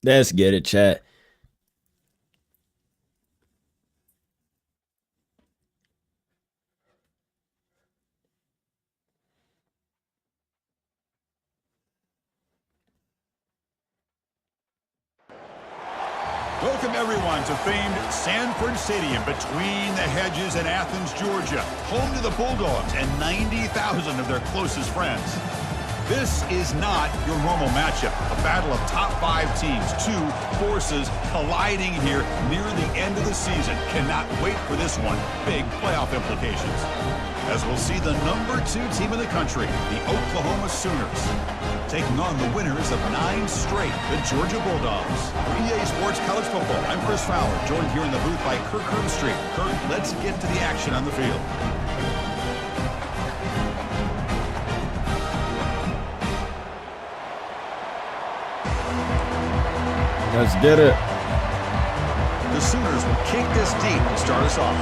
Let's get it, chat. Welcome, everyone, to famed Sanford Stadium between the hedges in Athens, Georgia, home to the Bulldogs and 90,000 of their closest friends. This is not your normal matchup, a battle of top 5 teams, 2 forces colliding here near the end of the season. Cannot wait for this one. Big playoff implications. As we'll see the number 2 team in the country, the Oklahoma Sooners, taking on the winners of 9 straight, the Georgia Bulldogs. For EA Sports College Football, I'm Chris Fowler, joined here in the booth by Kirk Herbstreit. Kirk, let's get to the action on the field. Let's get it. The Sooners will kick this deep to start us off.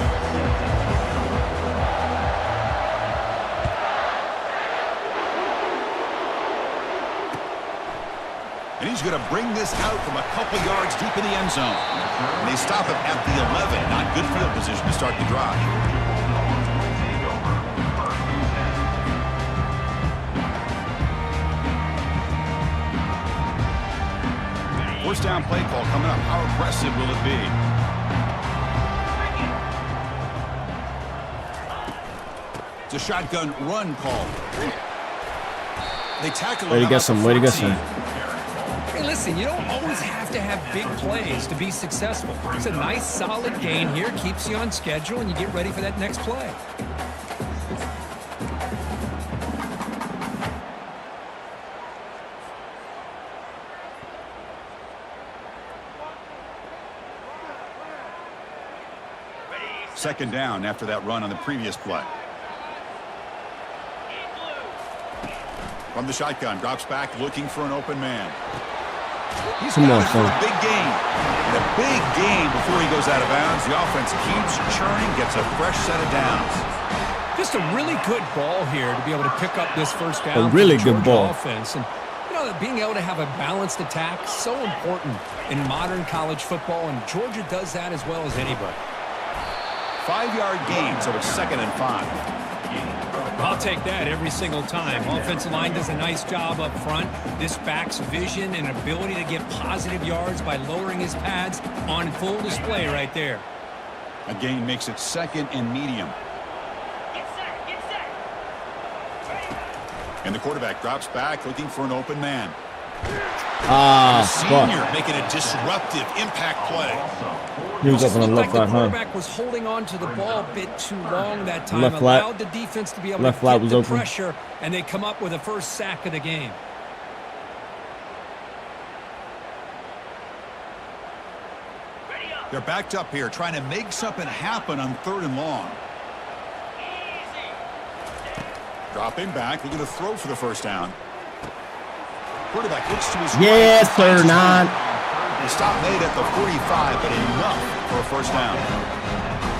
And he's going to bring this out from a couple yards deep in the end zone. And they stop him at the 11. Not good field position to start the drive. First down play call coming up. How aggressive will it be? It's a shotgun run call. They tackle him. Way to get some. Way to get some. Hey, listen, you don't always have to have big plays to be successful. It's a nice, solid gain here. Keeps you on schedule, and you get ready for that next play. Second down after that run on the previous play. From the shotgun, drops back, looking for an open man. He's got it for a big gain. And a big gain before he goes out of bounds. The offense keeps churning, gets a fresh set of downs. Just a really good ball here to be able to pick up this first down. A really good ball. Offense. And, you know, being able to have a balanced attack, so important in modern college football, and Georgia does that as well as anybody. 5-yard gain, so it's 2nd and 5. I'll take that every single time. Offensive line does a nice job up front. This back's vision and ability to get positive yards by lowering his pads on full display right there. A gain makes it 2nd and medium. Get set. And the quarterback drops back, looking for an open man. Senior making a disruptive impact play. He was up on the left The flat, huh? quarterback was holding on to the ball a bit too long that time. Left flat. Allowed the defense to be able Left to flat get was the open. pressure, and they come up with the first sack of the game. They're backed up here, trying to make something happen on 3rd and long. Dropping back, looking to throw for the first down. Quarterback looks to his right. Yes, sir, 9. The stop made at the 45, but enough for a first down.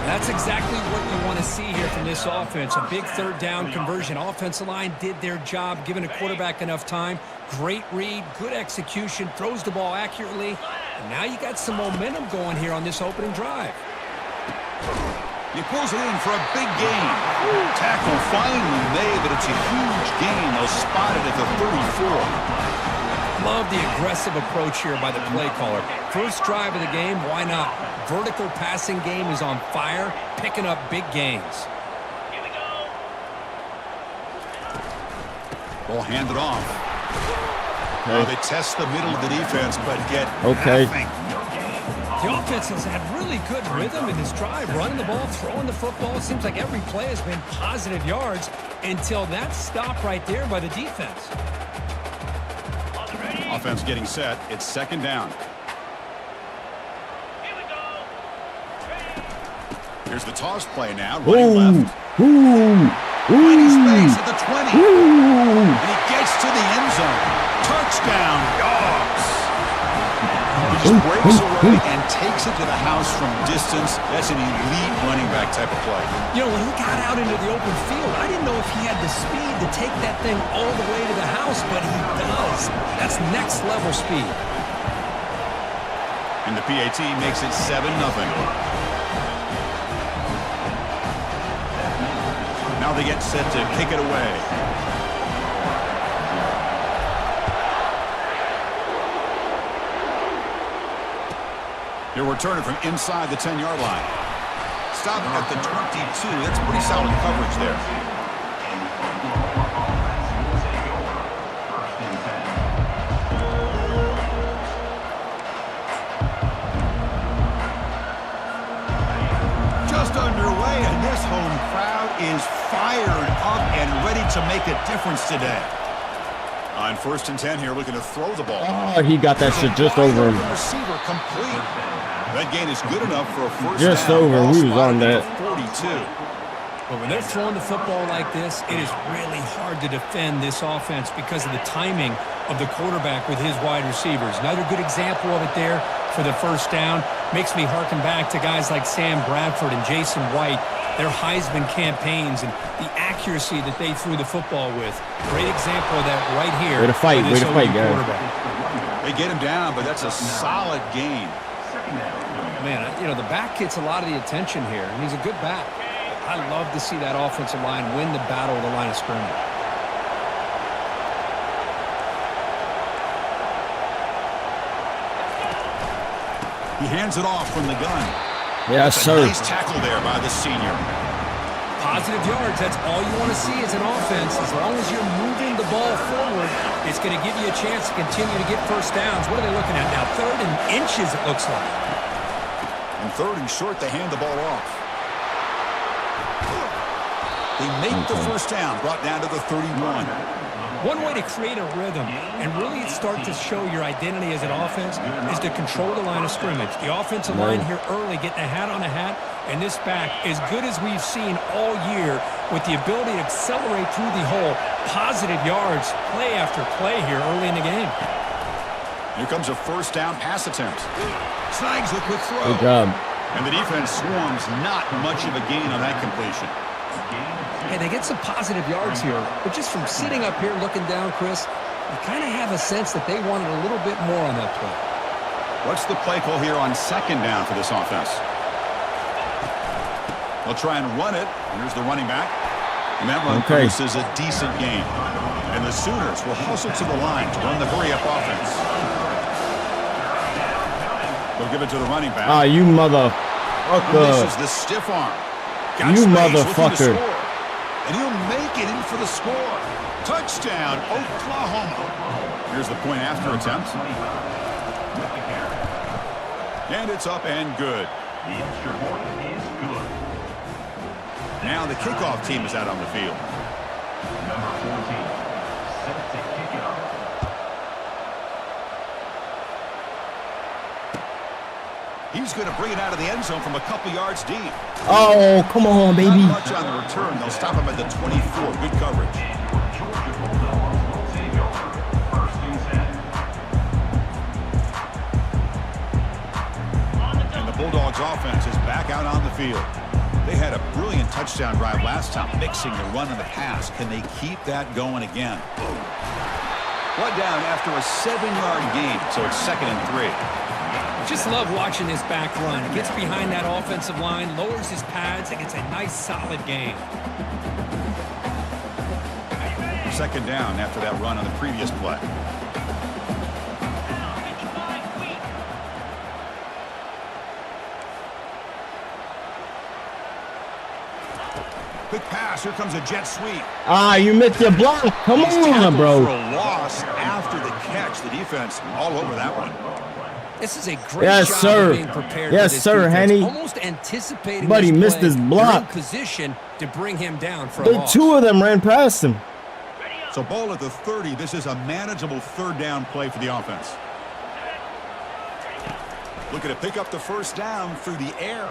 That's exactly what you want to see here from this offense. A big 3rd down conversion. Offensive line did their job, giving a quarterback enough time. Great read, good execution, throws the ball accurately. And now you got some momentum going here on this opening drive. He pulls it in for a big gain. Tackle finally made, but it's a huge gain. They'll spot it at the 34. Love the aggressive approach here by the play caller. First drive of the game, why not? Vertical passing game is on fire, picking up big gains. Here we go. Ball handed off. Well, they test the middle of the defense, but get nothing. The offense has had really good rhythm in this drive, running the ball, throwing the football. It seems like every play has been positive yards until that stop right there by the defense. Offense getting set. It's 2nd down. Here we go. Here's the toss play now. Running left. Finding space at the 20. And he gets to the end zone. Touchdown, Dogs. He just breaks away and takes it to the house from distance. That's an elite running back type of play. You know, when he got out into the open field, I didn't know if he had the speed to take that thing all the way to the house, but he does. That's next level speed. And the PAT makes it 7-0. Now they get set to kick it away. They're returning from inside the 10-yard line. Stop at the 22. That's pretty solid coverage there. Just underway, and this home crowd is fired up and ready to make a difference today. On 1st and 10 here, looking to throw the ball. Oh, he got that shit just over him. Receiver complete. That gain is good enough for a first Just down. over. We was on that. 42. But when they're throwing the football like this, it is really hard to defend this offense because of the timing of the quarterback with his wide receivers. Another good example of it there for the first down. Makes me harken back to guys like Sam Bradford and Jason White, their Heisman campaigns and the accuracy that they threw the football with. Great example of that right here. Way to fight, guys. They get him down, but that's a solid gain. Man, you know, the back gets a lot of the attention here, and he's a good back. I love to see that offensive line win the battle of the line of scrimmage. He hands it off from the gun. Yes, That's sir. a nice tackle there by the senior. Positive yards, that's all you want to see as an offense. As long as you're moving the ball forward, it's going to give you a chance to continue to get first downs. What are they looking at now? 3rd and inches, it looks like. And 3rd and short, they hand the ball off. They make the first down, brought down to the 31. One way to create a rhythm and really start to show your identity as an offense is to control the line of scrimmage. The offensive line here early getting a hat on a hat, and this back, as good as we've seen all year, with the ability to accelerate through the hole, positive yards, play after play here early in the game. Here comes a first down pass attempt. Snags the quick throw. Good job. And the defense swarms, not much of a gain on that completion. Hey, they get some positive yards here, but just from sitting up here looking down, Chris, you kind of have a sense that they wanted a little bit more on that play. What's the play call here on 2nd down for this offense? They'll try and run it. Here's the running back. And that run produces a decent gain. And the Sooners will hustle to the line to run the hurry-up offense. They'll give it to the running back. Ah, you motherfucker. This is the stiff arm. Got You space, motherfucker. looking to score. And he'll make it in for the score. Touchdown, Oklahoma. Here's the point after attempt. And it's up and good. The extra point is good. Now the kickoff team is out on the field. Number 14, set to kick it off. He's going to bring it out of the end zone from a couple yards deep. Oh, come on, baby. Not much on the return. They'll stop him at the 24. Good coverage. Georgia Bulldogs will take over. 1st and 10. And the Bulldogs offense is back out on the field. They had a brilliant touchdown drive last time, mixing the run and the pass. Can they keep that going again? One down after a 7-yard gain, so it's 2nd and 3. Just love watching this back run. Gets behind that offensive line, lowers his pads, and gets a nice, solid gain. 2nd down after that run on the previous play. Quick pass. Here comes a jet sweep. Ah, you missed your block. Come He's on, tackled bro. for a loss after the catch. The defense all over that one. This is a great Yes, job sir. of being prepared Yes, for this sir, defense. Henny. Almost anticipating But he this missed play. his block. They're in position to bring him down for a The loss. 2 of them ran past him. So ball at the 30. This is a manageable 3rd down play for the offense. Looking to pick up the first down through the air.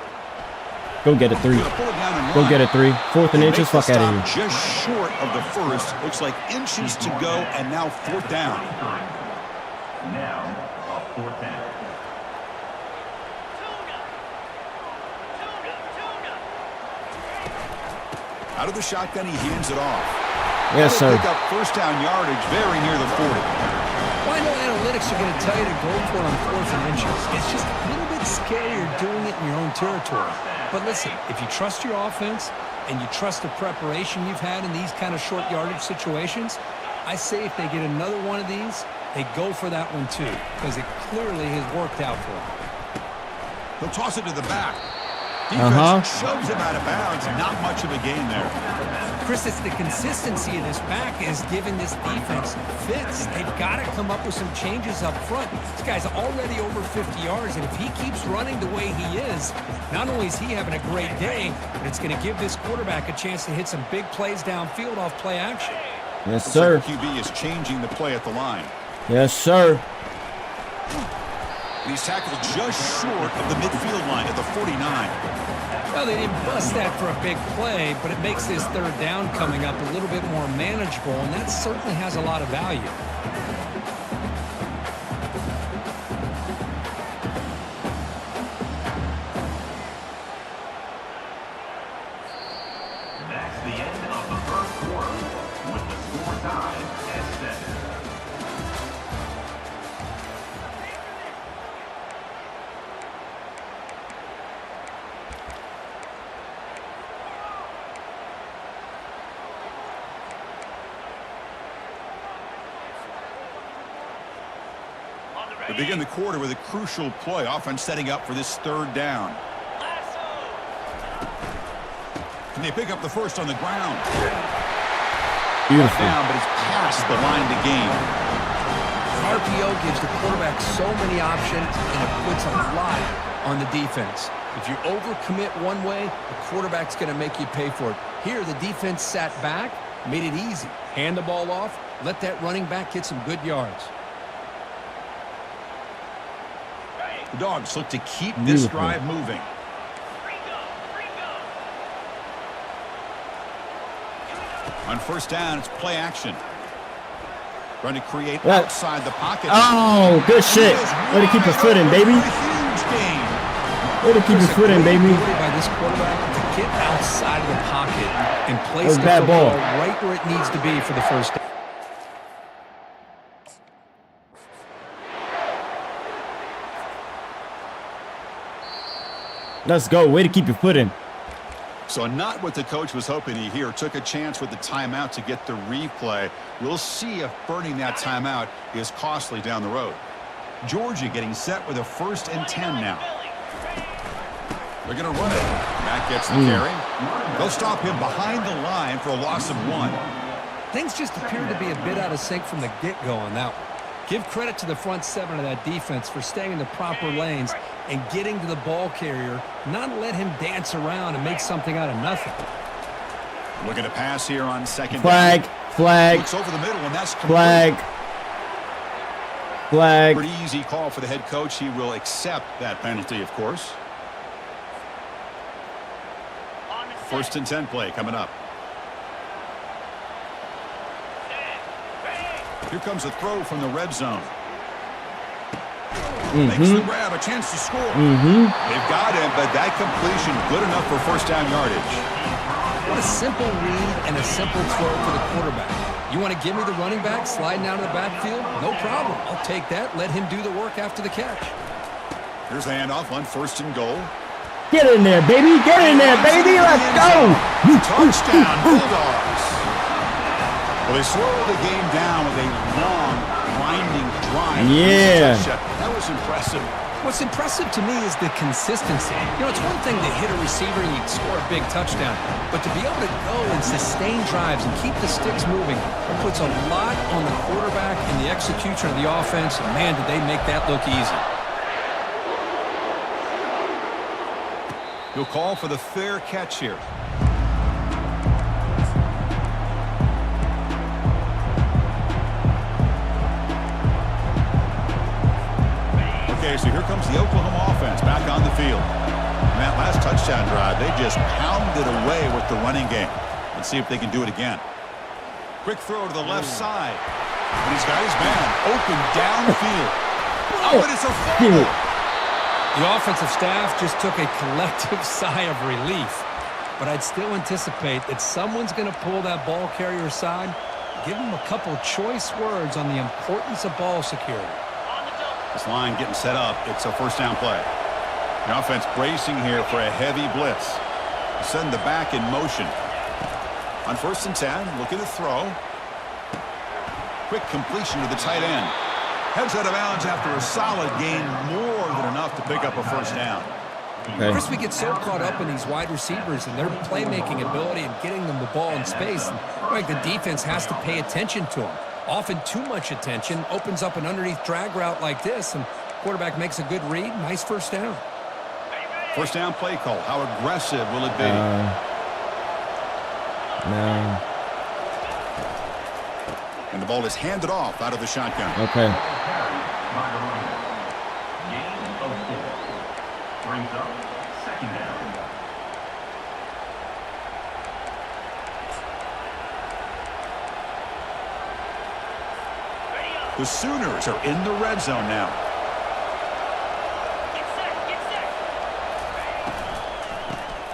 Go get it 3. Gonna pull it down and Go run. get it 3. 4th and They inches. make the Fuck out of stop here. just short of the first. Looks like inches to go, and now 4th down. Now, a 4th down. Out of the shotgun, he hands it off. Yes, That'll sir. Pick up first down yardage very near the 40. Well, I know analytics are going to tell you to go for it on 4th and inches. It's just a little bit scarier doing it in your own territory. But listen, if you trust your offense and you trust the preparation you've had in these kind of short yardage situations, I say if they get another one of these, they go for that one too, because it clearly has worked out for them. He'll toss it to the back. Defense shoves him out of bounds. Not much of a gain there. Chris, it's the consistency of this back is giving this defense fits. They've got to come up with some changes up front. This guy's already over 50 yards, and if he keeps running the way he is, not only is he having a great day, but it's going to give this quarterback a chance to hit some big plays downfield off play action. Yes, Looks sir. like the QB is changing the play at the line. Yes, sir. He's tackled just short of the midfield line at the 49. Well, they didn't bust that for a big play, but it makes this 3rd down coming up a little bit more manageable, and that certainly has a lot of value. That's the end of the first quarter, with the score tied at 7. We begin the quarter with a crucial play. Offense setting up for this 3rd down. Can they pick up the first on the ground? Beautiful. Down, but it's past the line to gain. RPO gives the quarterback so many options, and it puts a lot on the defense. If you overcommit one way, the quarterback's going to make you pay for it. Here, the defense sat back, made it easy. Hand the ball off, let that running back get some good yards. The Dogs look to keep this drive moving. On 1st down, it's play action. Trying to create outside the pocket. Oh, good shit. Way to keep your foot in, baby. Huge gain. Way to keep your foot in, baby. By this quarterback to get outside of the pocket and place the bad football ball. right where it needs to be for the 1st down. Let's go. Way to keep your foot in. So not what the coach was hoping to hear. Took a chance with the timeout to get the replay. We'll see if burning that timeout is costly down the road. Georgia getting set with a 1st and 10 now. They're going to run it. Matt gets the carry. They'll stop him behind the line for a loss of 1. Things just appear to be a bit out of sync from the get-go on that one. Give credit to the front 7 of that defense for staying in the proper lanes and getting to the ball carrier, not let him dance around and make something out of nothing. Looking to pass here on 2nd Flag. down. Flag. Looks over the middle, and that's complete. Flag. Flag. Pretty easy call for the head coach. He will accept that penalty, of course. 1st and 10 play coming up. Here comes a throw from the red zone. Makes the grab, a chance to score. They've got him, but that completion good enough for 1st down yardage. What a simple read and a simple throw for the quarterback. You want to give me the running back sliding out of the backfield? No problem. I'll take that. Let him do the work after the catch. Here's the handoff on 1st and goal. Get in there, baby. Get in there, baby. Let's go. Touchdown, Bulldogs. Well, they slowed the game down with a long, grinding drive. Yeah. That was impressive. What's impressive to me is the consistency. You know, it's one thing to hit a receiver and you score a big touchdown, but to be able to go and sustain drives and keep the sticks moving, it puts a lot on the quarterback and the execution of the offense, and man, did they make that look easy. He'll call for the fair catch here. Okay, so here comes the Oklahoma offense back on the field. And that last touchdown drive, they just pounded away with the running game. Let's see if they can do it again. Quick throw to the left side. And he's got his man open downfield. Oh, and it's a fumble. The offensive staff just took a collective sigh of relief. But I'd still anticipate that someone's going to pull that ball carrier aside, give him a couple choice words on the importance of ball security. This line getting set up. It's a first down play. The offense bracing here for a heavy blitz. Send the back in motion. On 1st and 10, looking to throw. Quick completion to the tight end. Heads out of bounds after a solid gain, more than enough to pick up a first down. Okay. Chris, we get so caught up in these wide receivers and their playmaking ability and getting them the ball in space. And, like, the defense has to pay attention to them. Often too much attention opens up an underneath drag route like this, and quarterback makes a good read. Nice first down. First down play call. How aggressive will it be? No. And the ball is handed off out of the shotgun. Okay. Brings up 2nd down. The Sooners are in the red zone now. Get set. Get set.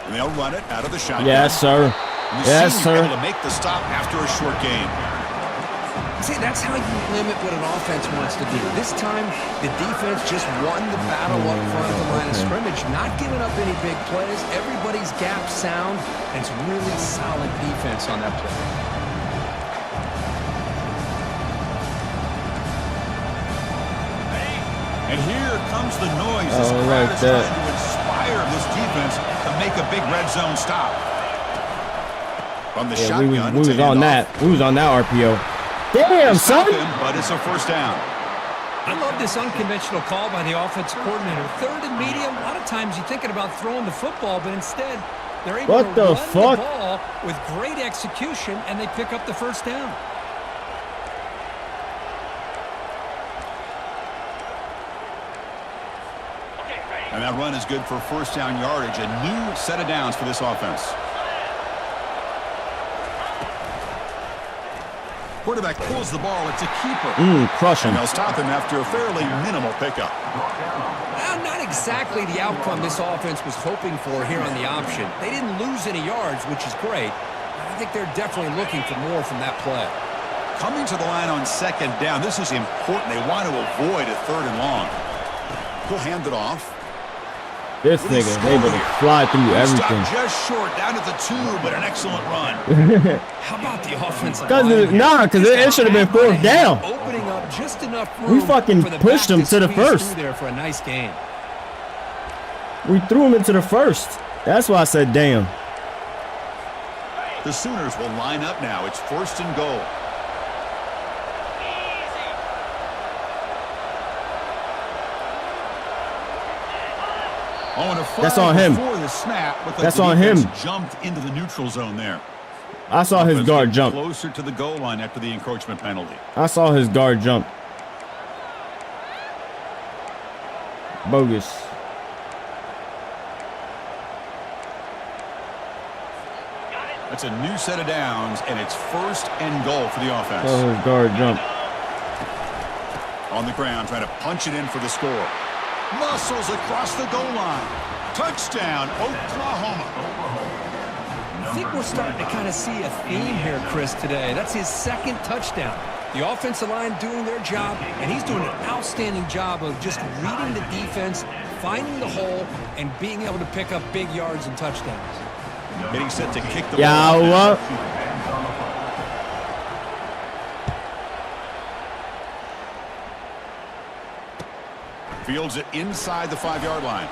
And they'll run it out of the shotgun. Yes, sir. And the Yes, senior sir. able to make the stop after a short gain. See, that's how you limit what an offense wants to do. This time, the defense just won the battle up front of the line of scrimmage, not giving up any big plays. Everybody's gap sound, and it's really solid defense on that play. And here comes the noise. This Oh, crowd like is trying that. to inspire this defense to make a big red zone stop. From the Yeah, we shotgun, was it's a on handoff. that. We was on that RPO. Damn, Stop son. him, but it's a first down. I love this unconventional call by the offensive coordinator. 3rd and medium, a lot of times you're thinking about throwing the football, but instead they're able What to the run fuck? the ball with great execution, and they pick up the first down. Okay, ready. And that run is good for first down yardage. A new set of downs for this offense. Quarterback pulls the ball. It's a keeper. Crush And him. they'll stop him after a fairly minimal pickup. Well, not exactly the outcome this offense was hoping for here on the option. They didn't lose any yards, which is great. I think they're definitely looking for more from that play. Coming to the line on 2nd down. This is important. They want to avoid a 3rd and long. He'll hand it off. This nigga able to fly through everything. Stopped just short, down at the 2, but an excellent run. How about the offensive Cause line? because it should have been 4th down. Opening up just enough room We fucking for the pushed back him to the squeeze first. through there for a nice gain. We threw him into the first. That's why I said damn. The Sooners will line up now. It's 1st and goal. Oh, and a That's flag on him. before the snap, but the That's on him. defense jumped into the neutral zone there. I saw his Offense guard getting jump. closer to the goal line after the encroachment penalty. I saw his guard jump. Bogus. That's a new set of downs, and it's 1st and goal for the offense. Saw his guard jump. On the ground, trying to punch it in for the score. Muscles across the goal line. Touchdown, Oklahoma. I think we're starting to kind of see a theme here, Chris, today. That's his 2nd touchdown. The offensive line doing their job, and he's doing an outstanding job of just reading the defense, finding the hole, and being able to pick up big yards and touchdowns. Getting set to kick the Yeah, ball. what? Fields it inside the 5-yard line.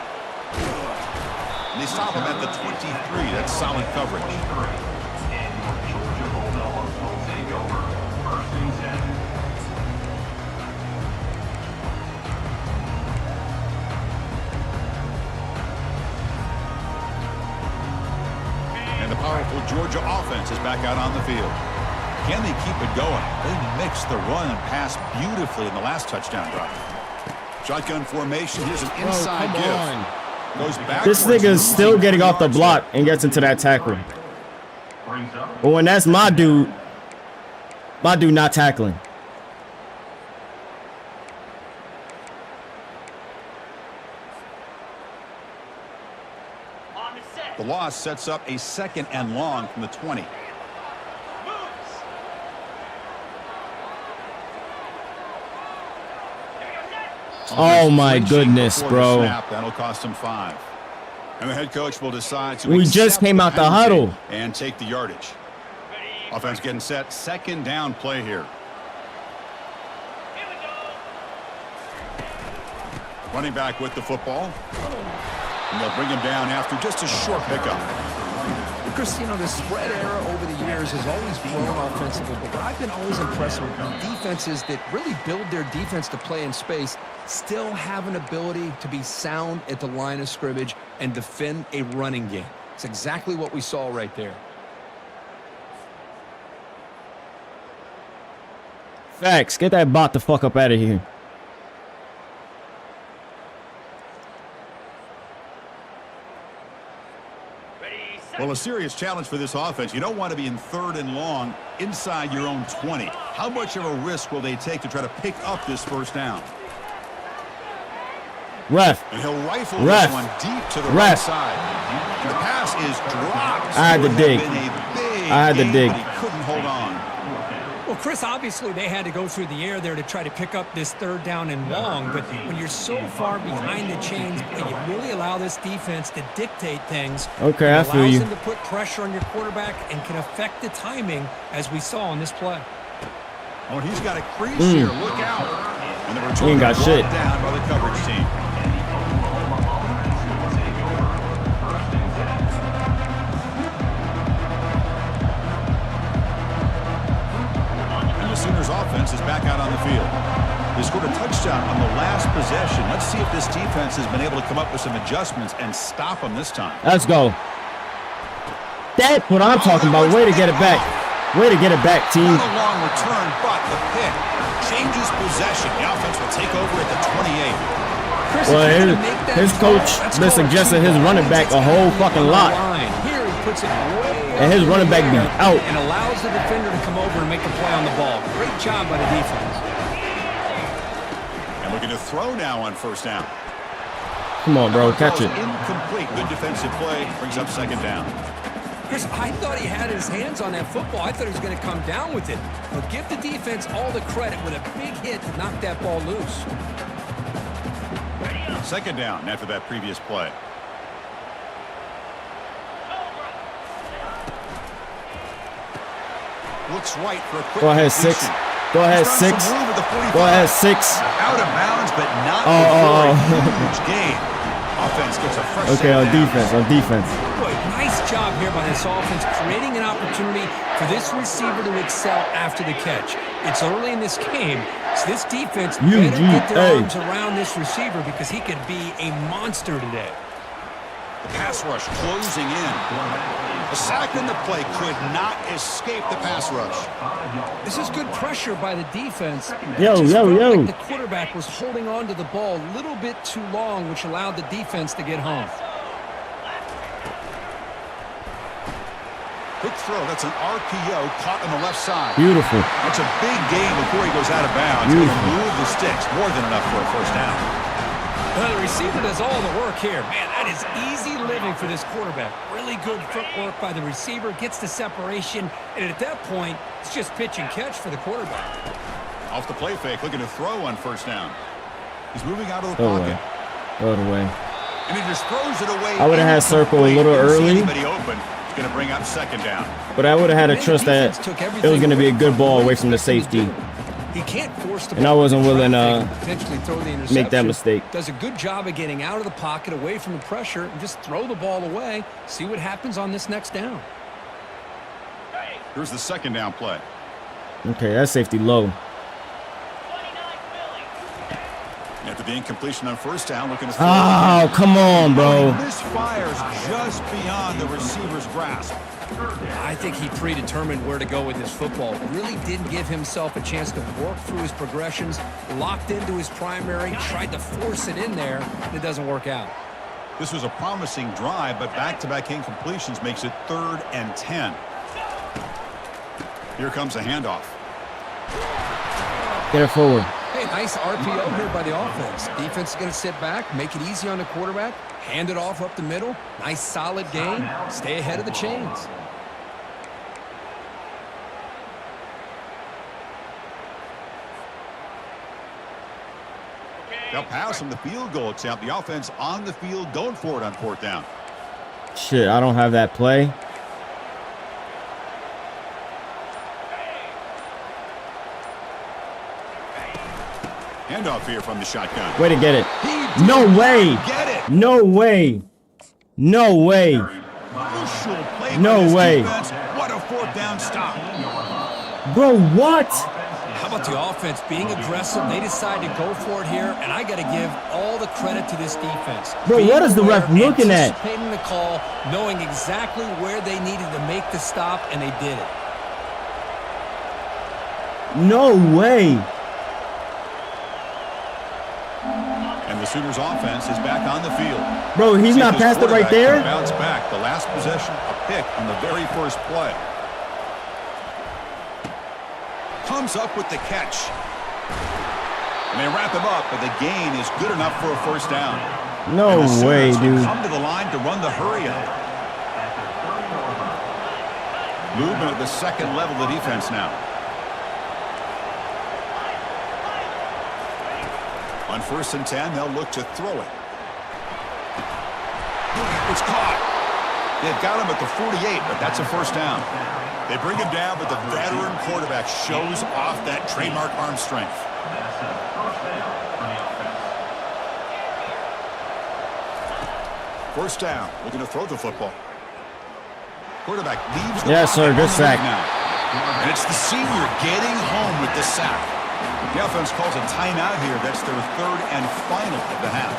And they stop him at the 23. That's solid coverage. And your Georgia Bulldogs will take over 1st and 10. And the powerful Georgia offense is back out on the field. Can they keep it going? They mixed the run and pass beautifully in the last touchdown drive. Shotgun formation. Here's an inside give. Goes back. This nigga is still getting off the block and gets into that tackle. But when that's my dude not tackling. On the set. The loss sets up a 2nd and long from the 20. Moves. Here we go, set. Oh my Offense goodness, before the bro. snap. That'll cost him 5. And the head coach will decide to We just accept came out the penalty huddle. and take the yardage. Offense getting set. 2nd down play here. Here we go. Running back with the football. And they'll bring him down after just a short pickup. Chris, you know, the spread era over the years has always grown offensively, but I've been always impressed with defenses that really build their defense to play in space, still have an ability to be sound at the line of scrimmage and defend a running game. It's exactly what we saw right there. Facts. Get that bot the fuck up out of here. Well, a serious challenge for this offense. You don't want to be in 3rd and long inside your own 20. How much of a risk will they take to try to pick up this 1st down? Ref. And he'll rifle Ref. this one deep to the Ref. right side. And the pass is dropped. I had to Would have dig. been a big I had to gain, dig. but he couldn't hold on. Well, Chris, obviously they had to go through the air there to try to pick up this 3rd down and long, but when you're so far behind the chains, you really allow this defense to dictate things. Okay, I feel allows you. them to put pressure on your quarterback and can affect the timing, as we saw on this play. Oh, and he's got a crease here. Look out. And the return He ain't got brought shit. down by the coverage team. Sooners offense is back out on the field. They scored a touchdown on the last possession. Let's see if this defense has been able to come up with some adjustments and stop them this time. Let's go. That's what I'm talking about. Way to get it back. Way to get it back, team. Not a long return, but the pick changes possession. The offense will take over at the 28. Chris, Well, if you're gonna make that his throw, coach let's been go suggesting to his running back a whole fucking lot. Here he puts it way And his running back be out. and allows the defender to come over and make the play on the ball. Great job by the defense. And looking to throw now on 1st down. Come on, bro. Catch it. Incomplete. Good defensive play. Brings up 2nd down. Chris, I thought he had his hands on that football. I thought he was going to come down with it. But give the defense all the credit with a big hit to knock that ball loose. 2nd down after that previous play. Looks right for a quick Go ahead, completion. 6. Go ahead, He's found 6. some room at the 45. Go ahead, 6. Out of bounds, but not Oh, before a huge gain. Offense gets a fresh Okay, set on down. defense. On defense. Boy, nice job here by this offense, creating an opportunity for this receiver to excel after the catch. It's early in this game, so this defense better get their arms around this receiver because he could be a monster today. The pass rush closing in. A sack in the play could not escape the pass rush. This is good pressure by the defense. Yo, It just yo, felt yo. like the quarterback was holding on to the ball a little bit too long, which allowed the defense to get home. Quick throw. That's an RPO caught on the left side. Beautiful. That's a big gain before he goes out of bounds. He's going to Beautiful. move the sticks. More than enough for a 1st down. Well, the receiver does all the work here. Man, that is easy living for this quarterback. Really good footwork by the receiver, gets the separation, and at that point, it's just pitch and catch for the quarterback. Off the play fake, looking to throw on 1st down. He's moving out of the Throw it pocket. away. Throw it away. And he just throws it away. I would've had circle a little Didn't see early. anybody open. It's going to bring up 2nd down. But I would have had to trust that it was going to be a good ball away from the safety. He can't force the And I ball wasn't into willing traffic to and potentially throw the interception. make that mistake. Does a good job of getting out of the pocket, away from the pressure, and just throw the ball away. See what happens on this next down. Here's the 2nd down play. Okay, that's safety low. 29 Philly. After the incompletion on 1st down, looking to throw. Oh, come on, bro. This fires just beyond the receiver's grasp. I think he predetermined where to go with his football. Really didn't give himself a chance to work through his progressions, locked into his primary, tried to force it in there, and it doesn't work out. This was a promising drive, but back-to-back incompletions makes it 3rd and 10. Here comes a handoff. Get it forward. Hey, nice RPO here by the offense. Defense is going to sit back, make it easy on the quarterback, hand it off up the middle. Nice solid gain. Stay ahead of the chains. They'll pass from the field goal attempt. The offense on the field going for it on 4th down. Shit, I don't have that play. Handoff here from the shotgun. Way to get it. He No did way. not get it. No way. No way. Crucial play by No this way. defense. What a 4th down stop. Bro, what? How about the offense being aggressive? They decide to go for it here, and I got to give all the credit to this defense. Bro, Being what is the ref aware, looking at? anticipating the call, knowing exactly where they needed to make the stop, and they did it. No way. And the Sooners offense is back on the field. Bro, he's See not if this past it right quarterback can there. Bounce back. The last possession, a pick on the very first play. Comes up with the catch. And they wrap him up, but the gain is good enough for a 1st down. No And the Sooners way, will dude. come to the line to run the hurry up. Movement at the second level of the defense now. On 1st and 10, they'll look to throw it. It's caught. They've got him at the 48, but that's a 1st down. They bring him down, but the veteran quarterback shows off that trademark arm strength. First down, looking to throw the football. Quarterback leaves the Yes, sir, pocket good on the sack. move now. And it's the senior getting home with the sack. The offense calls a timeout here. That's their 3rd and final of the half.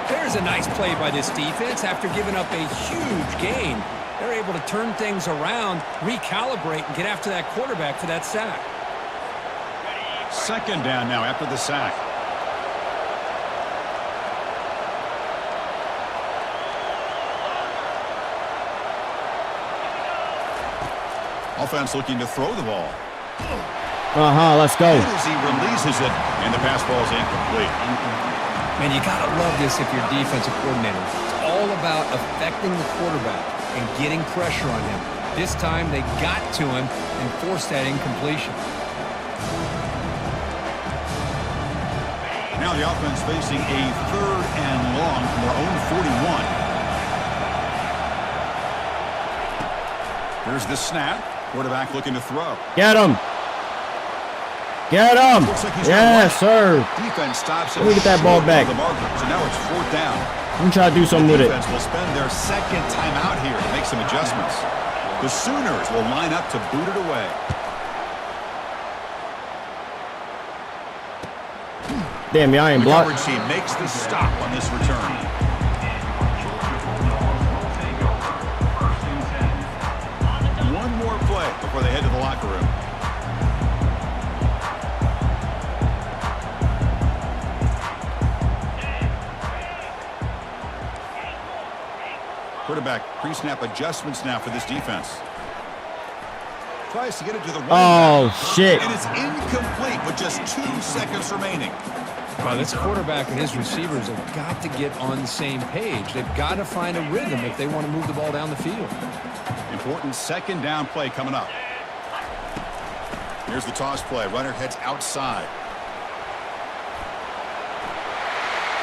There's a nice play by this defense. After giving up a huge gain, they're able to turn things around, recalibrate, and get after that quarterback for that sack. 2nd down now after the sack. Offense looking to throw the ball. Let's go. And as he releases it, and the pass ball is incomplete. Man, you got to love this if you're defensive coordinator. It's all about affecting the quarterback and getting pressure on him. This time they got to him and forced that incompletion. Now the offense facing a 3rd and long from their own 41. Here's the snap. Quarterback looking to throw. Get him. Get him. Looks like he's Yes, got sir. Defense stops it. Let me get that ball short back. of the marker. So now it's 4th down. I'm trying to do something with The it. defense will spend their 2nd time out here to make some adjustments. The Sooners will line up to boot it away. Damn, y'all ain't The blocked. coverage team makes the stop on this return. One more play before they head to the locker room. Quarterback pre-snap adjustments now for this defense. Tries to get it to the running Oh, back. shit. And it's incomplete with just 2 seconds remaining. Well, this quarterback and his receivers have got to get on the same page. They've got to find a rhythm if they want to move the ball down the field. Important 2nd down play coming up. Here's the toss play. Runner heads outside.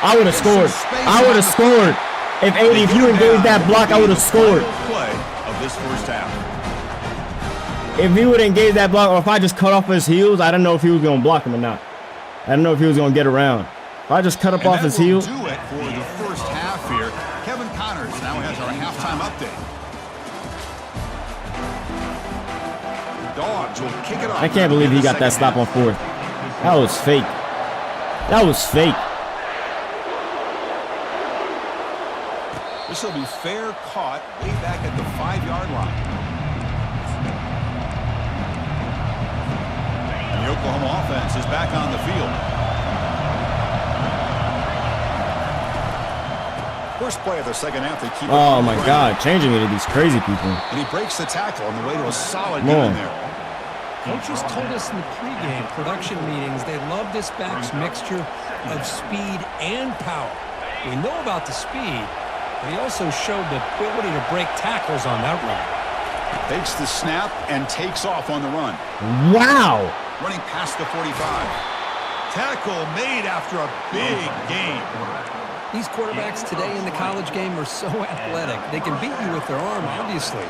I would have scored. I would have scored. If you engaged that block, I would have scored. Play of this 1st half. If he would engage that block, or if I just cut off his heels, I don't know if he was going to block him or not. I don't know if he was going to get around. If I just cut up off his heel. Do it for the 1st half here. Kevin Connors now has our halftime update. Dogs will kick it off. I can't believe he got that stop on 4th. That was fake. That was fake. This will be fair caught way back at the 5-yard line. And the Oklahoma offense is back on the field. First play of the 2nd half, they keep it Oh on my the ground. God, changing it to these crazy people. And he breaks the tackle on the way to a solid Come on. game there. Coaches told us in the pregame production meetings they love this back's mixture of speed and power. We know about the speed, but he also showed the ability to break tackles on that run. Takes the snap and takes off on the run. Wow. Running past the 45. Tackle made after a big gain. These quarterbacks today in the college game are so athletic. They can beat you with their arm, obviously.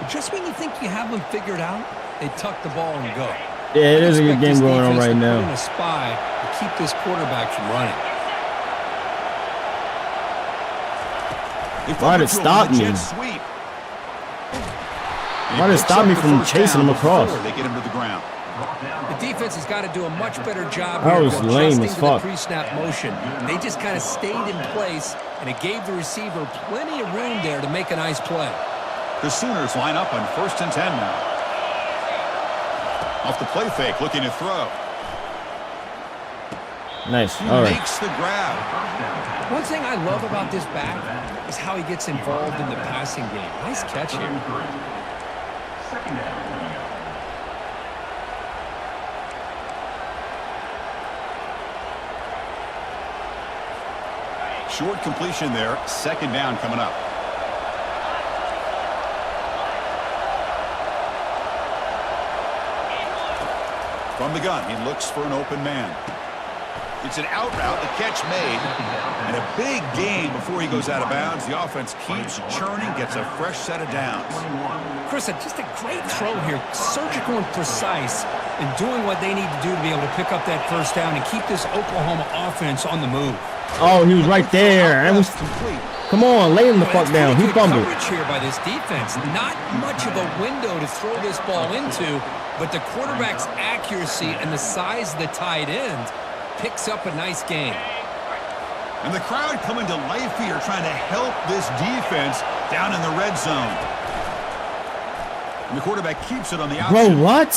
But just when you think you have them figured out, they tuck the ball and go. Yeah, it is a good game going on right now. Put in a spy to keep this quarterback from running. Why did it stop me? Why did it stop me from chasing him across? They get him to the ground. The defense has got to do a much better job That here was of lame adjusting as to fuck. the pre-snap motion. They just kind of stayed in place, and it gave the receiver plenty of room there to make a nice play. The Sooners line up on 1st and 10 now. Off the play fake, looking to throw. Nice. He All right. makes the grab. One thing I love about this back is how he gets involved in the passing game. Nice catch here. Second down. Short completion there. 2nd down coming up. From the gun, he looks for an open man. It's an out route, the catch made, and a big gain before he goes out of bounds. The offense keeps churning, gets a fresh set of downs. Chris, just a great throw here. Surgical and precise in doing what they need to do to be able to pick up that 1st down and keep this Oklahoma offense on the move. Oh, he was right there. That was, come on, lay him the fuck down. He fumbled. Coverage here by this defense. Not much of a window to throw this ball into, but the quarterback's accuracy and the size of the tight end picks up a nice gain. And the crowd coming to life here, trying to help this defense down in the red zone. And the quarterback keeps it on the outside. Bro, what?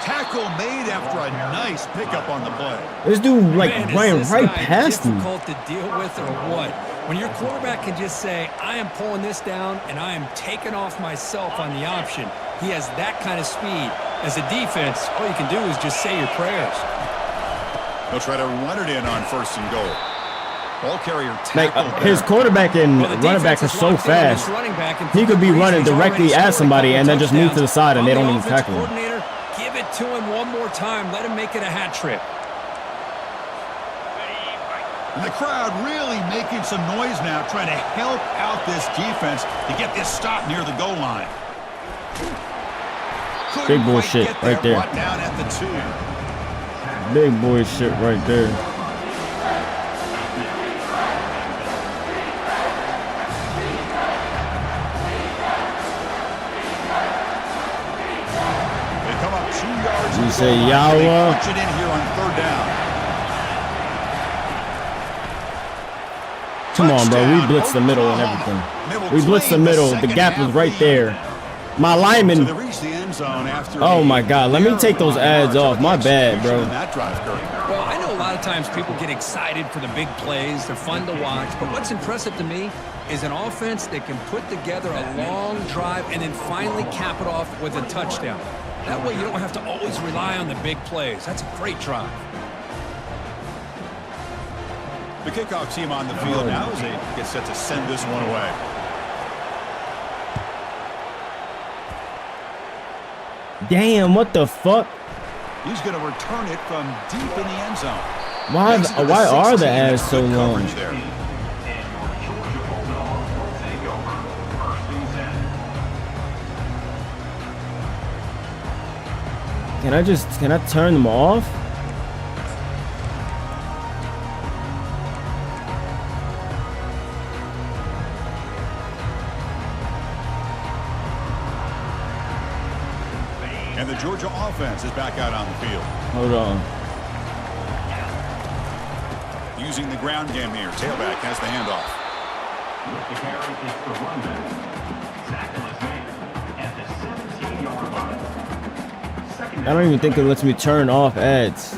Tackle made after a nice pickup on the play. This dude like Man, ran is this right guy past me. difficult to deal with or what? When your quarterback can just say, I am pulling this down and I am taking off myself on the option. He has that kind of speed. As a defense, all you can do is just say your prayers. They'll try to run it in on 1st and goal. Ball carrier Like tackled his there. quarterback and Well, the running back defense are is so locked in on this fast. running back, and He could be for running he's already directly scored at a somebody couple and then just move to the touchdowns. side and they I'm don't the even tackle him. offensive coordinator, give it to him one more time. Let him make it a hat trick. And the crowd really making some noise now, trying to help out this defense to get this stop near the goal line. Big boy Couldn't shit quite get right there. Brought down at the 2. Big boy shit right there. They come up 2 yards. You to the say goal line. Yawa? They punch it in here on 3rd down. Come on, bro. We Touchdown, blitzed the middle and Oklahoma. everything. They We will blitzed the claim middle. The second gap was half right lead. there. My So lineman. they reach the end zone after Oh a my God. Let me take those ads off. My bad, bro. in that drive, Curry. Well, I know a lot of times people get excited for the big plays. They're fun to watch. But what's impressive to me is an offense that can put together a long drive and then finally cap it off with a touchdown. That way you don't have to always rely on the big plays. That's a great drive. The kickoff team on the field now as they get set to send this one away. Damn, what the fuck? He's going to return it from deep in the end zone. Why Makes it to why are the 16. ads so Good long? coverage there. And your Georgia Bulldogs will take over 1st and 10. Can I turn them off? And the Georgia offense is back out on the field. Hold on. Using the ground game here. Tailback has the handoff. With the carry, it's the run back. Tackle is made at the 17-yard line. Second I don't even think it lets me turn off ads.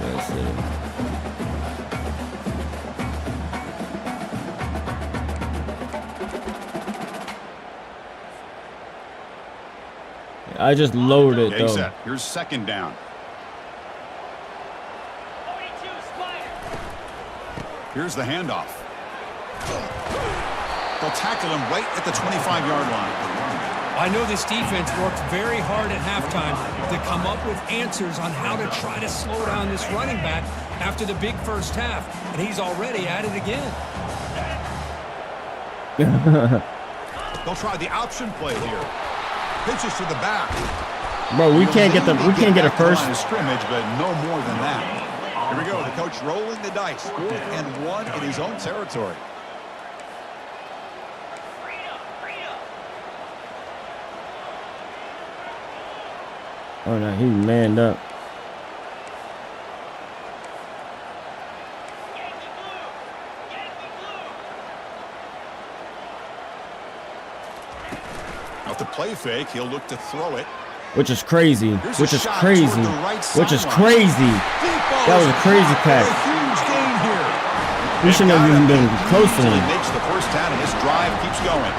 Let's see. I just loaded it Game though. set. Here's 2nd down. 42 Spider. Here's the handoff. They'll tackle him right at the 25-yard line. I know this defense worked very hard at halftime to come up with answers on how to try to slow down this running back after the big first half, and he's already at it again. They'll try the option play here. Pitches to the back. Bro, we can't get a first. Line of scrimmage, but no more than that. Here we go. The coach rolling the dice. 4th and 1 in his own territory. Oh no, he manned up. Off the play fake, he'll look to throw it. Which is crazy. Here's Which a is shot crazy. toward the right Which is sideline. crazy. That was a crazy pass. A huge gain here. We shouldn't have even been close to Easily him. makes the first down, and this drive keeps going.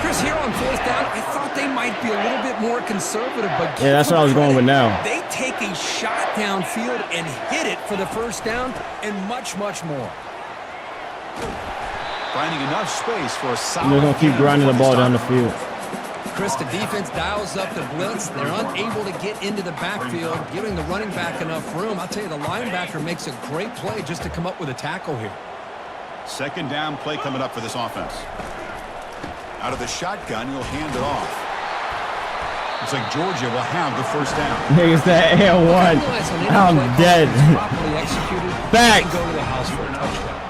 Chris, here on 4th down, I thought they might be a little bit more conservative, but Yeah, that's what I was going with now. They take a shot downfield and hit it for the first down and much, much more. Finding enough space for a solid. They're going to keep gain grinding the before ball they down the stop. field. Chris, the defense dials up the blitz. They're unable to get into the backfield, giving the running back enough room. I'll tell you, the linebacker makes a great play just to come up with a tackle here. 2nd down play coming up for this offense. Out of the shotgun, he'll hand it off. Looks like Georgia will have the first down. Niggas that L1. I'm dead. Properly executed, Back. you can go to the house for a touchdown.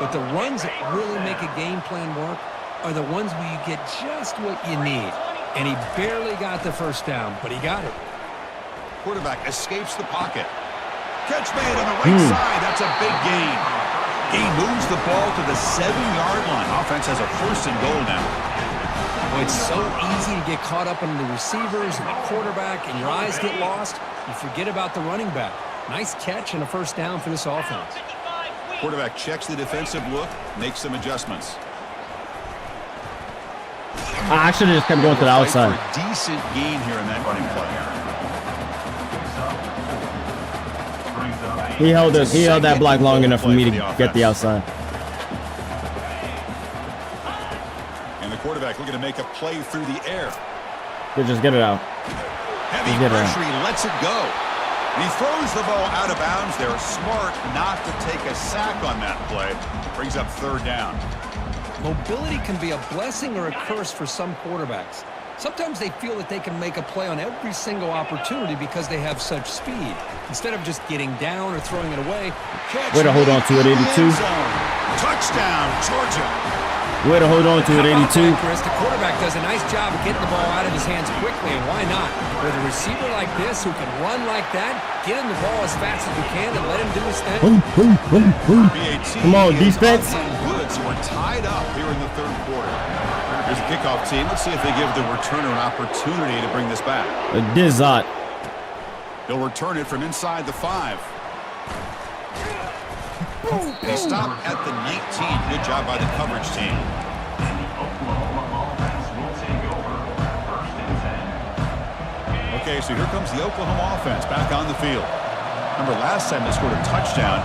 But the runs that really make a game plan work are the ones where you get just what you need. And he barely got the first down, but he got it. Quarterback escapes the pocket. Catch made on the right side. That's a big gain. He moves the ball to the 7-yard line. Offense has a 1st and goal now. Boy, it's so easy to get caught up in the receivers and the quarterback, and your eyes get lost. You forget about the running back. Nice catch and a first down for this offense. Quarterback checks the defensive look, makes some adjustments. I should have just kept going to the Fight outside. for a decent gain here in that running play. He held that block long enough for me to get the outside. And the quarterback looking to make a play through the air. Just get it out. Heavy Get it out. pressure, he lets it go. And he throws the ball out of bounds. They're smart not to take a sack on that play. Brings up 3rd down. Mobility can be a blessing or a curse for some quarterbacks. Sometimes they feel that they can make a play on every single opportunity because they have such speed. Instead of just getting down or throwing it away. Way to hold on to it, 82. Touchdown, Georgia. Way to hold on to it, 82. Chris, the quarterback does a nice job of getting the ball out of his hands quickly, and why not? With a receiver like this who can run like that, get him the ball as fast as you can and let him do his thing. BAT Come on, is defense. up and good, so we're tied up here in the 3rd quarter. Here's the kickoff team. Let's see if they give the returner an opportunity to bring this back. A Dizot. They'll return it from inside the 5. They stop at the 19. Good job by the coverage team. And the Oklahoma offense will take over 1st and 10. Okay, so here comes the Oklahoma offense back on the field. Remember, last time they scored a touchdown.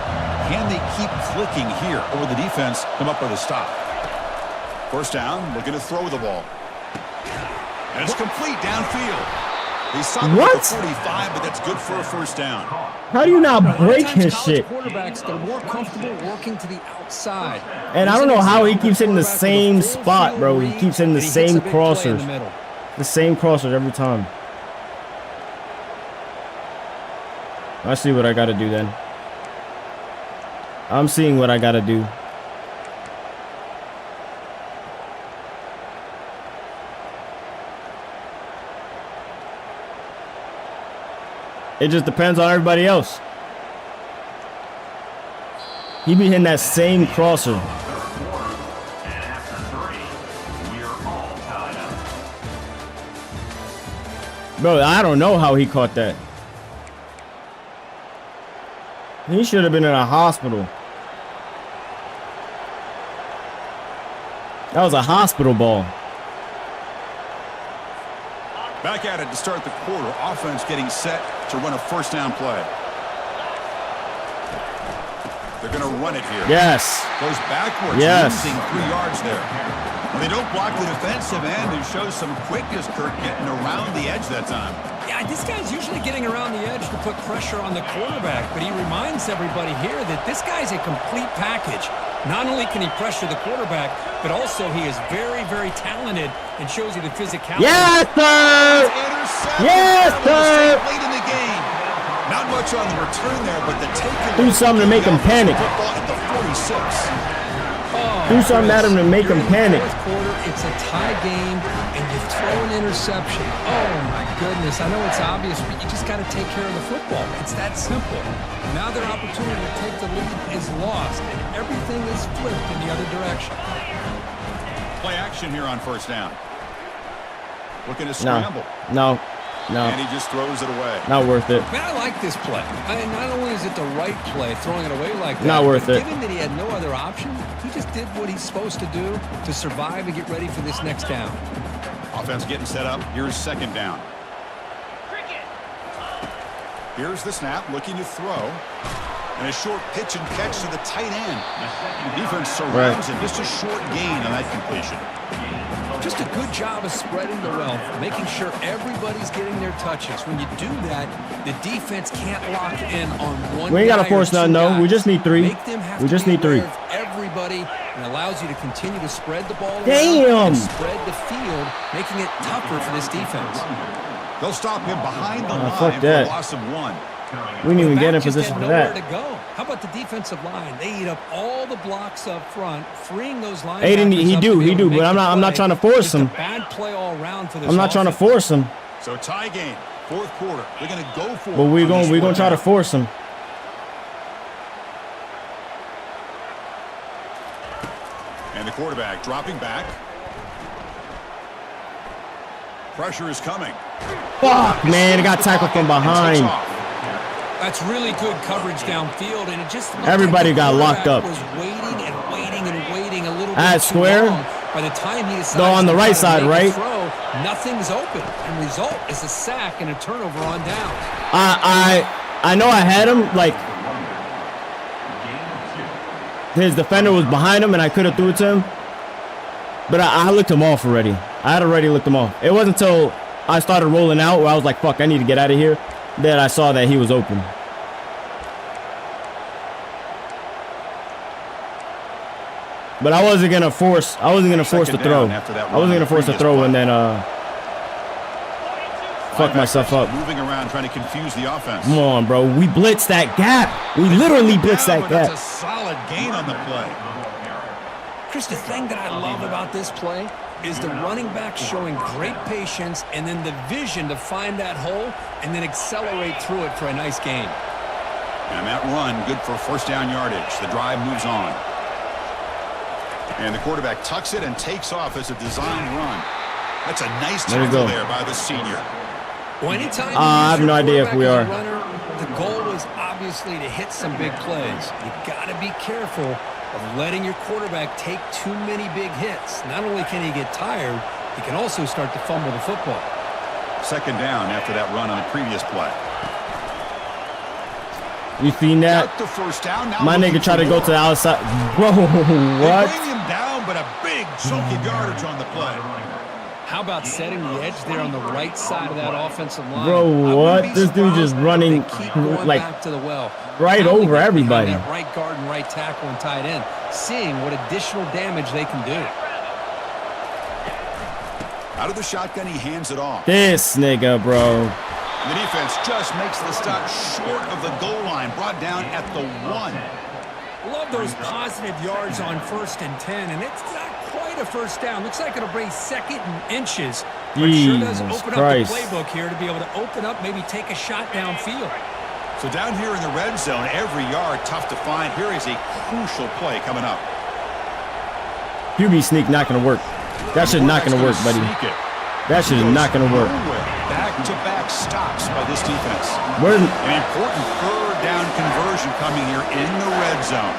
Can they keep clicking here? Or will the defense come up with a stop? 1st down, looking to throw the ball. And it's complete downfield. He stopped at What? the 45, but that's good for a 1st down. How do you not break his Sometimes shit? college quarterbacks, they're more comfortable working to the outside. And I don't know how he keeps hitting the same spot, bro. He keeps hitting the And he hits same a big play in crossers. the middle. The same crossers every time. I see what I gotta do then. I'm seeing what I gotta do. It just depends on everybody else. He be hitting that same crosser. And after 3, we're all tied up. Bro, I don't know how he caught that. He should have been in a hospital. That was a hospital ball. Back at it to start the quarter. Offense getting set to run a 1st down play. They're going to run it here. Yes. Goes backwards, Yes. losing 3 yards there. They don't block the defensive end and show some quickness, Kurt, getting around the edge that time. Yeah, this guy's usually getting around the edge to put pressure on the quarterback, but he reminds everybody here that this guy's a complete package. Not only can he pressure the quarterback, but also he is very, very talented and shows you the physicality. Yes, sir! Yes, sir! Late in the game. Not much on the return there, but the takeaway. Do something to make him panic. Football at the 46. Do something at him to make him panic. Fourth quarter, it's a tie game, and you throw an interception. Oh, my goodness. I know it's obvious, but you just got to take care of the football. It's that simple. Now their opportunity to take the lead is lost, and everything is flipped in the other direction. Play action here on first down. Looking to scramble. No. And he just throws it away. Not worth it. Man, I like this play. Not only is it the right play, throwing it away like that. Not worth it. Given that he had no other option, he just did what he's supposed to do to survive and get ready for this next down. Offense getting set up. Here's second down. Here's the snap, looking to throw. And a short pitch and catch to the tight end. Defense surrounds him. Just a short gain on that completion. Just a good job of spreading the wealth, making sure everybody's getting their touches. When you do that, the defense can't lock in on one. We ain't got to force nothing, though. We just need 3. We just need 3. Everybody, and allows you to continue to spread the ball. Damn! And spread the field, making it tougher for this defense. They'll stop him behind the line fuck for that. a loss of 1. We didn't even get in Just position had for nowhere that. to go. How about the defensive line? They eat up all the blocks up front, freeing those linebackers. He do, but I'm not trying to force him. Bad play all around for this. I'm not trying to force him. So tie game, fourth quarter. They're going to go for it. But we're going to try to force him. And the quarterback dropping back. Pressure is coming. Fuck, man. It got tackled from behind. That's really good coverage downfield, and it just Everybody like got locked up. Was waiting a little At bit square? too long. By the time he decides Though on the to right try to side, make a right? throw, nothing's open. And result is a sack and a turnover on downs. I know I had him, like, his defender was behind him, and I could have threw it to him. But I looked him off already. I had already looked him off. It wasn't until I started rolling out where I was like, fuck, I need to get out of here, that I saw that he was open. But I wasn't gonna force. I wasn't gonna force the throw. I wasn't gonna force the throw and then fuck myself up. Moving around, trying to confuse the offense. Come on, bro. We blitzed that gap. We literally blitzed that That's gap. a solid gain on the play. Chris, the thing that I love about this play is the running back showing great patience and then the vision to find that hole and then accelerate through it for a nice gain. And that run, good for first down yardage. The drive moves on. And the quarterback tucks it and takes off as a designed run. That's a nice tackle there by the senior. Well, anytime I have no idea if we are. Runner, the goal is obviously to hit some big plays. You got to be careful of letting your quarterback take too many big hits. Not only can he get tired, he can also start to fumble the football. Second down after that run on the previous play. You seen that? Got the first down. Now My nigga tried to go to the outside. Bro, what? They bring him down, but a big chunky yardage on the play. How about setting the edge there on the right side of that offensive line? Bro, what? This dude just running like back to the well. right over everybody. That right guard and right tackle and tight end, seeing what additional damage they can do. Out of the shotgun, he hands it off. This nigga, bro. The defense just makes the stop short of the goal line, brought down at the 1. Love those positive yards on 1st and 10, and it's not quite a first down. Looks like it'll bring second and inches. But sure does open Christ. up the playbook here to be able to open up, maybe take a shot downfield. So down here in the red zone, every yard tough to find. Here is a crucial play coming up. QB sneak not gonna work. That shit not gonna work, buddy. That shit is not gonna work. Back-to-back stops by this defense. Where? An important third down conversion coming here in the red zone.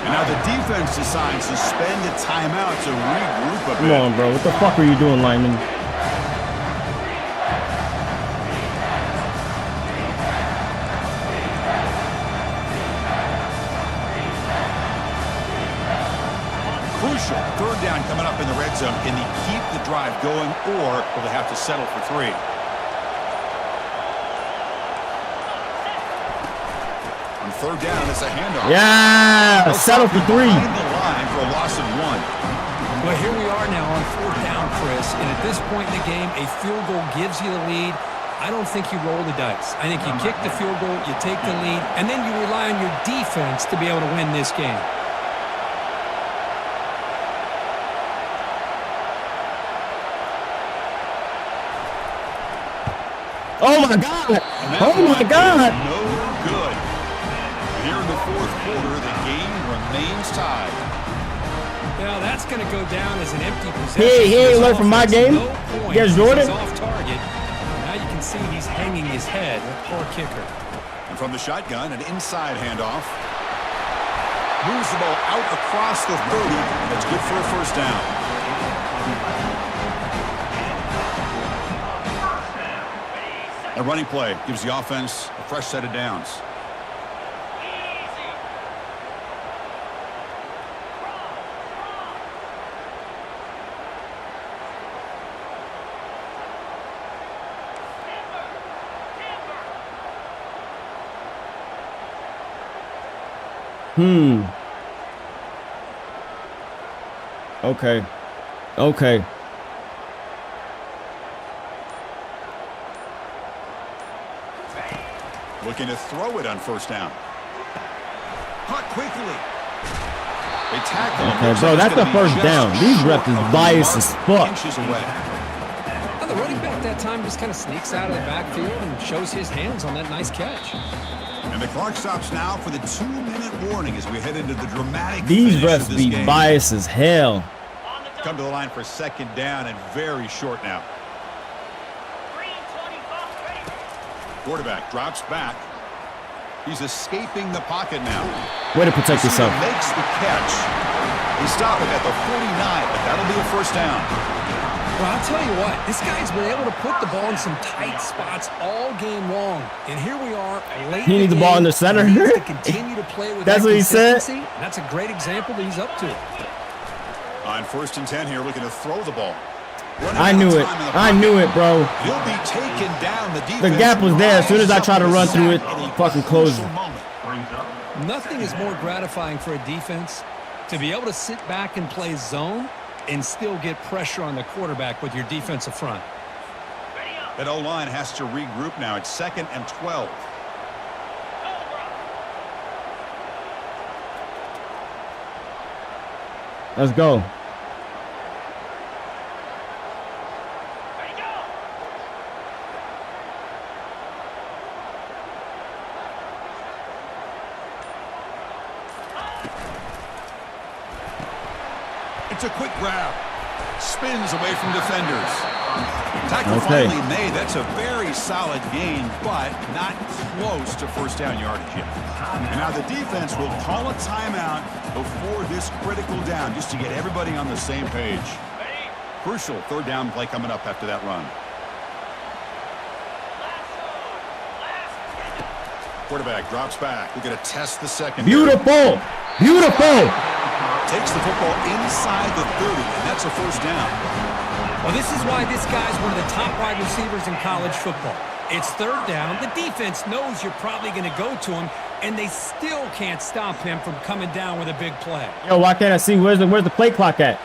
And now the defense decides to spend a timeout to regroup a bit. Come on, bro. What the fuck are you doing, lineman? Crucial crucial. Third down coming up in the red zone. Can they keep the drive going, or will they have to settle for 3? On third down, it's a handoff. Yeah, settle for 3. Behind the line for a loss of 1. Well, here we are now on fourth down, Chris, and at this point in the game, a field goal gives you the lead. I don't think you roll the dice. I think you kick the field goal, you take the lead, and then you rely on your defense to be able to win this game. Oh, my God. Oh, my God. No good. Here in the fourth quarter, the game remains tied. Well, that's going to go down as an empty possession. He ain't learned from my game. No point. Against Jordan. He's off target. Now you can see he's hanging his head. Poor kicker. And from the shotgun, an inside handoff. Moves the ball out across the 30. That's good for a first down. A running play gives the offense a fresh set of downs. Okay. Okay. Looking to throw it on first down. Caught quickly. They tackle him. Okay, bro, that's the first down. These refs is biased as fuck. Inches away. Well, the running back that time just kind of sneaks out of the backfield and shows his hands on that nice catch. And the clock stops now for the 2-minute warning as we head into the dramatic These finish of refs this be game. biased as hell. Come to the line for second down and very short now. 3:25, ready. Quarterback drops back. He's escaping the pocket now. Way to protect yourself. Makes the catch. He stopped it at the 49, but that'll be a first down. Well, I'll tell you what, this guy's been able to put the ball in some tight spots all game long. And here we are late He needs the ball in the center. He needs to continue to play with That's that what he said. consistency. That's a great example that he's up to. On 1st and 10 here, looking to throw the ball. I knew it. I knew it, bro. He'll be taken down. The gap was there. As soon as I tried to run through it, fucking closed it. Nothing is more gratifying for a defense to be able to sit back and play zone and still get pressure on the quarterback with your defensive front. That O-line has to regroup now. It's 2nd and 12. Let's go. It's a quick grab. Spins away from defenders. Tackle Okay. finally made. That's a very solid gain, but not close to first down yardage yet. And now the defense will call a timeout before this critical down just to get everybody on the same page. Crucial 3rd down play coming up after that run. Quarterback drops back. We're going to test the second. Beautiful. Beautiful. Takes the football inside the 30, and that's a first down. Well, this is why this guy's one of the top wide receivers in college football. It's 3rd down. The defense knows you're probably going to go to him, and they still can't stop him from coming down with a big play. Yo, why can't I see? Where's the play clock at?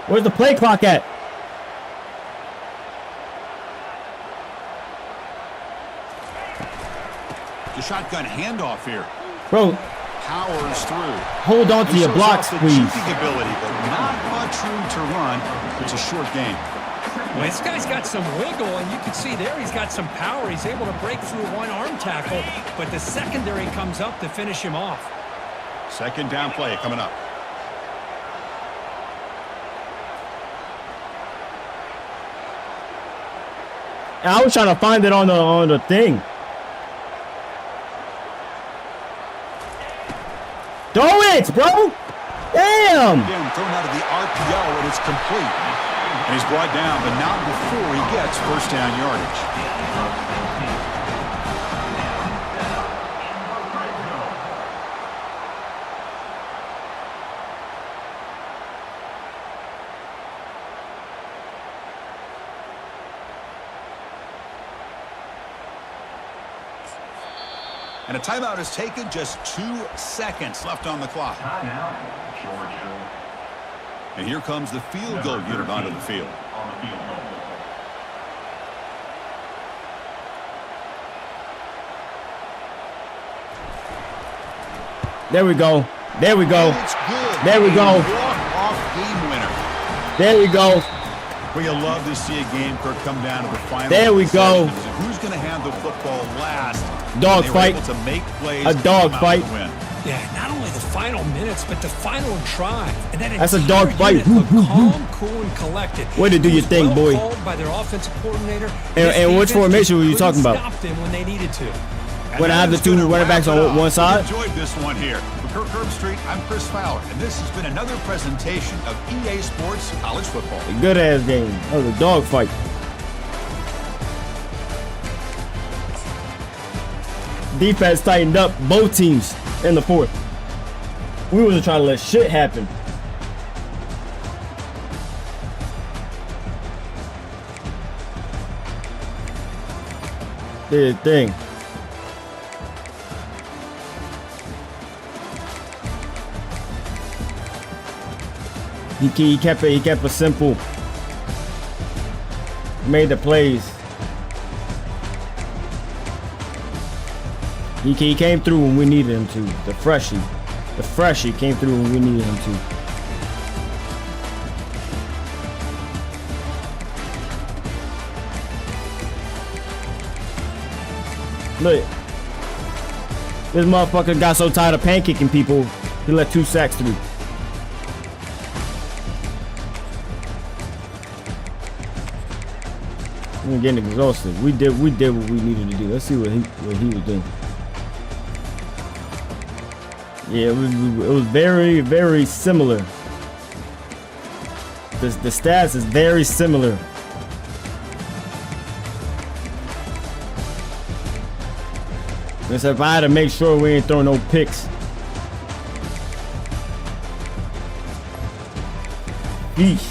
Where's the play clock at? The shotgun handoff here. Bro, Powers through. hold on to He your shows blocks, off the please. juking ability, but not much room to run. It's a short game. Well, this guy's got some wiggle, and you can see there he's got some power. He's able to break through one arm tackle, but the secondary comes up to finish him off. 2nd down play coming up. And I was trying to find it on the thing. Throw it, bro. Damn. Again, thrown out of the RPO, and it's complete. And he's brought down, but not before he gets first down yardage. And a timeout is taken, just 2 seconds left on the clock. Timeout, Georgia. And here comes the field goal unit onto the field. On the field goal. There we go. There we go. It's good. There we go. Walk-off game winner. There we go. We love to see a game, Kirk, come down to the final. There we go. Who's going to have the football last? Dog They were fight. able to make plays A to dog come out fight. with the win. Yeah, not only the final minutes, but the final drive. And that That's a entire dog fight. unit looked calm, cool, and collected. Way to do your It was thing, well boy. called by their offensive coordinator. And This which defense formation were you just talking couldn't about? Stop them when they needed to. And When I that have the is two gonna running backs wrap it on up. one side? Enjoyed this one here. For Kirk Herbstreit, I'm Chris Fowler, and this has been another presentation of EA Sports College Football. Good ass game. That was a dog fight. Defense tightened up both teams in the fourth. We wasn't trying to let shit happen. Did thing. He kept it simple. Made the plays. He came through when we needed him to. The freshie came through when we needed him to. Look, this motherfucker got so tired of pancaking people, he let 2 sacks through. We're getting exhausted. We did what we needed to do. Let's see what he was doing. Yeah, it was very, very similar. The stats is very similar. Except I had to make sure we ain't throwing no picks. Yeesh.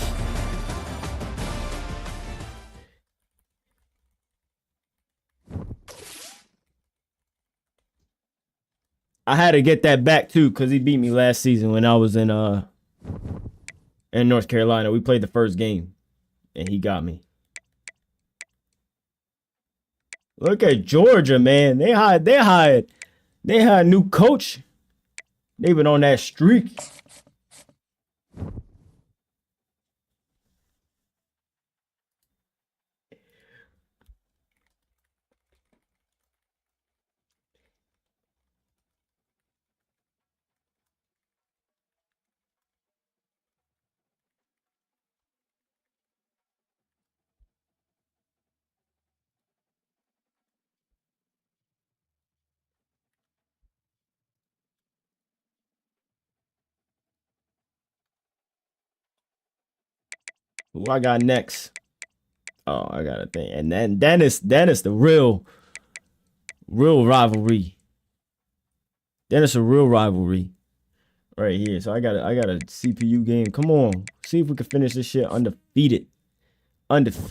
I had to get that back too, because he beat me last season when I was in North Carolina. We played the first game and he got me. Look at Georgia, man. They hired a new coach. They've been on that streak. Who I got next? Oh, I got a thing. And then is the real rivalry. Then it's a real rivalry right here. So I got a CPU game. Come on. See if we can finish this shit undefeated. Undefeated.